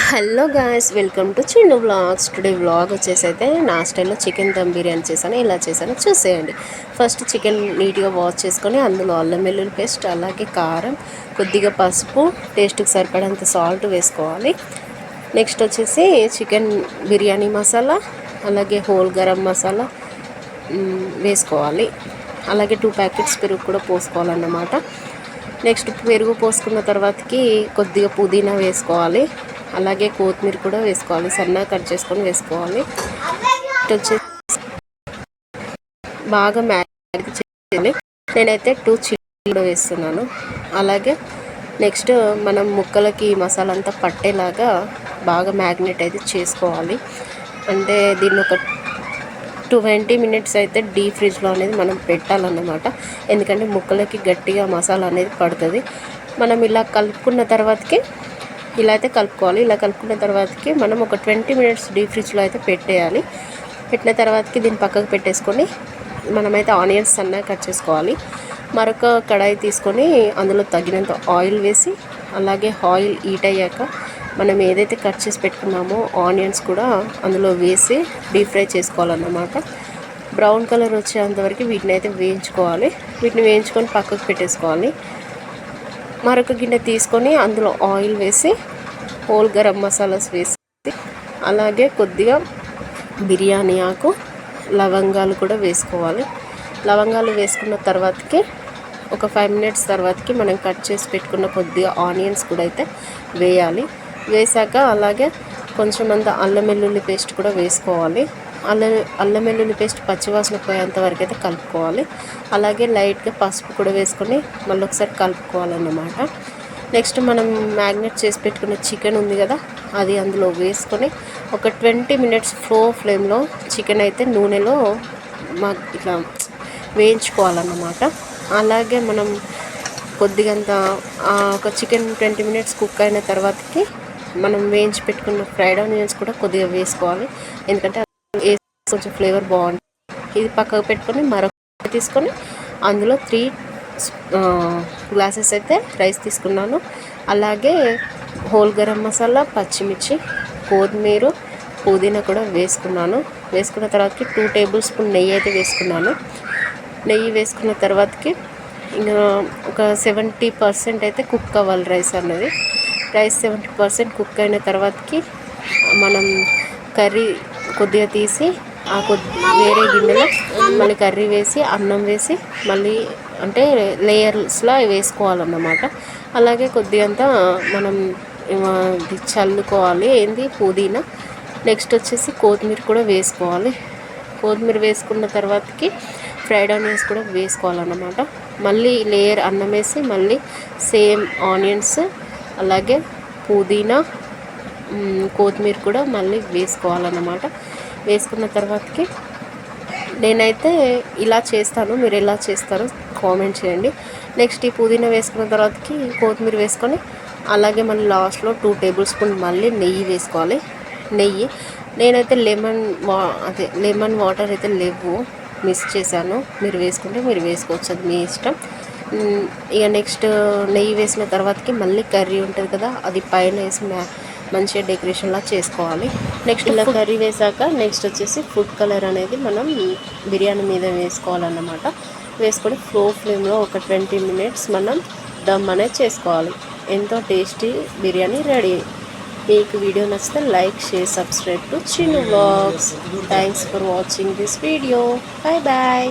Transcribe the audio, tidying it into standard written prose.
Hello guys, welcome to Chinnu vlogs. Today vlog వచ్చేసి అయితే నా స్టైల్లో చికెన్ దమ్ బిర్యానీ చేశాను. ఎలా చేశానో చూసేయండి. ఫస్ట్ చికెన్ నీట్గా వాష్ చేసుకొని అందులో అల్లం వెల్లుల్లి పేస్ట్, అలాగే కారం, కొద్దిగా పసుపు, టేస్ట్కి సరిపడంత సాల్ట్ వేసుకోవాలి. నెక్స్ట్ వచ్చేసి చికెన్ బిర్యానీ మసాలా, అలాగే హోల్ గరం మసాలా వేసుకోవాలి. అలాగే 2 ప్యాకెట్స్ పెరుగు కూడా పోసుకోవాలన్నమాట. నెక్స్ట్ పెరుగు పోసుకున్న తర్వాతకి కొద్దిగా పుదీనా వేసుకోవాలి. అలాగే కొత్తిమీర కూడా వేసుకోవాలి, సన్నగా కట్ చేసుకొని వేసుకోవాలి. వచ్చేసి బాగా మ్యారినేట్ చేయాలి. నేనైతే 2 చిల్లీలు కూడా వేస్తున్నాను. అలాగే నెక్స్ట్ మనం ముక్కలకి మసాలా అంతా పట్టేలాగా బాగా మ్యారినేట్ అయితే చేసుకోవాలి. అంటే దీన్ని ఒక 20 మినిట్స్ అయితే డీప్ ఫ్రిడ్జ్లో అనేది మనం పెట్టాలన్నమాట. ఎందుకంటే ముక్కలకి గట్టిగా మసాలా అనేది పడుతుంది. మనం ఇలా కలుపుకున్న తర్వాతకి ఇలా అయితే కలుపుకోవాలి. ఇలా కలుపుకున్న తర్వాతకి మనం ఒక 20 మినిట్స్ డీప్ ఫ్రిడ్జ్లో అయితే పెట్టేయాలి. పెట్టిన తర్వాతకి దీన్ని పక్కకు పెట్టేసుకొని మనమైతే ఆనియన్స్ సన్నగా కట్ చేసుకోవాలి. మరొక కడాయి తీసుకొని అందులో తగినంత ఆయిల్ వేసి, అలాగే ఆయిల్ హీట్ అయ్యాక మనం ఏదైతే కట్ చేసి పెట్టుకున్నామో ఆనియన్స్ కూడా అందులో వేసి డీప్ ఫ్రై చేసుకోవాలన్నమాట. బ్రౌన్ కలర్ వచ్చేంతవరకు వీటిని అయితే వేయించుకోవాలి. వీటిని వేయించుకొని పక్కకు పెట్టేసుకోవాలి. మరొక గిన్నె తీసుకొని అందులో ఆయిల్ వేసి హోల్ గరం మసాలాస్ వేసి, అలాగే కొద్దిగా బిర్యానీ ఆకు, లవంగాలు కూడా వేసుకోవాలి. లవంగాలు వేసుకున్న తర్వాతకి ఒక 5 మినిట్స్ తర్వాతకి మనం కట్ చేసి పెట్టుకున్న కొద్దిగా ఆనియన్స్ కూడా అయితే వేయాలి. వేసాక అలాగే కొంచెం అంత అల్లం వెల్లుల్లి పేస్ట్ కూడా వేసుకోవాలి. అల్లం వెల్లుల్లి పేస్ట్ పచ్చివాసన పోయేంత వరకు అయితే కలుపుకోవాలి. అలాగే లైట్గా పసుపు కూడా వేసుకొని మళ్ళీ ఒకసారి కలుపుకోవాలన్నమాట. నెక్స్ట్ మనం మ్యాగ్నేట్ చేసి పెట్టుకున్న చికెన్ ఉంది కదా, అది అందులో వేసుకొని ఒక 20 మినిట్స్ ఫ్లేమ్లో చికెన్ అయితే నూనెలో ఇట్లా వేయించుకోవాలన్నమాట. అలాగే మనం కొద్దిగంత ఒక చికెన్ 20 మినిట్స్ కుక్ అయిన తర్వాతకి మనం వేయించి పెట్టుకున్న ఫ్రైడ్ ఆనియన్స్ కూడా కొద్దిగా వేసుకోవాలి. ఎందుకంటే కొంచెం ఫ్లేవర్ బాగుంటుంది. ఇది పక్కకు పెట్టుకొని మరొక తీసుకొని అందులో 3 గ్లాసెస్ అయితే రైస్ తీసుకున్నాను. అలాగే హోల్ గరం మసాలా, పచ్చిమిర్చి, కొత్తిమీర, పుదీనా కూడా వేసుకున్నాను. వేసుకున్న తర్వాతకి 2 టేబుల్ స్పూన్ నెయ్యి అయితే వేసుకున్నాను. నెయ్యి వేసుకున్న తర్వాతకి ఇంకా ఒక 70% అయితే కుక్ అవ్వాలి రైస్ 70% కుక్ అయిన తర్వాతకి మనం కర్రీ కొద్దిగా తీసి వేరే గిన్నెలో మళ్ళీ కర్రీ వేసి, అన్నం వేసి, మళ్ళీ అంటే లేయర్స్లా వేసుకోవాలన్నమాట. అలాగే కొద్దిగంత మనం చల్లుకోవాలి పుదీనా. నెక్స్ట్ వచ్చేసి కొత్తిమీర కూడా వేసుకోవాలి. కొత్తిమీర వేసుకున్న తర్వాతకి ఫ్రైడ్ ఆనియన్స్ కూడా వేసుకోవాలన్నమాట. మళ్ళీ లేయర్ అన్నం వేసి మళ్ళీ సేమ్ ఆనియన్స్, అలాగే పుదీనా, కొత్తిమీర కూడా మళ్ళీ వేసుకోవాలన్నమాట. వేసుకున్న తర్వాతకి నేనైతే ఇలా చేస్తాను, మీరు ఎలా చేస్తారో కామెంట్ చేయండి. నెక్స్ట్ ఈ పుదీనా వేసుకున్న తర్వాతకి కొత్తిమీర వేసుకొని, అలాగే మళ్ళీ లాస్ట్లో 2 టేబుల్ స్పూన్ మళ్ళీ నెయ్యి వేసుకోవాలి. నేనైతే లెమన్ వాటర్ అయితే లేవు, మిస్ చేశాను. మీరు వేసుకుంటే మీరు వేసుకోవచ్చు, అది మీ ఇష్టం. ఇక నెక్స్ట్ నెయ్యి వేసిన తర్వాతకి మళ్ళీ కర్రీ ఉంటుంది కదా, అది పైన వేసి మంచిగా డెకరేషన్లా చేసుకోవాలి. నెక్స్ట్ ఇలా కర్రీ వేసాక నెక్స్ట్ వచ్చేసి ఫుడ్ కలర్ అనేది మనం బిర్యానీ మీద వేసుకోవాలన్నమాట. వేసుకొని ఫ్లేమ్లో ఒక 20 మినిట్స్ మనం దమ్ అనేది చేసుకోవాలి. ఎంతో టేస్టీ బిర్యానీ రెడీ. మీకు వీడియో నచ్చితే like, share, subscribe to Chinnu vlogs. Thanks for watching this video. Bye bye.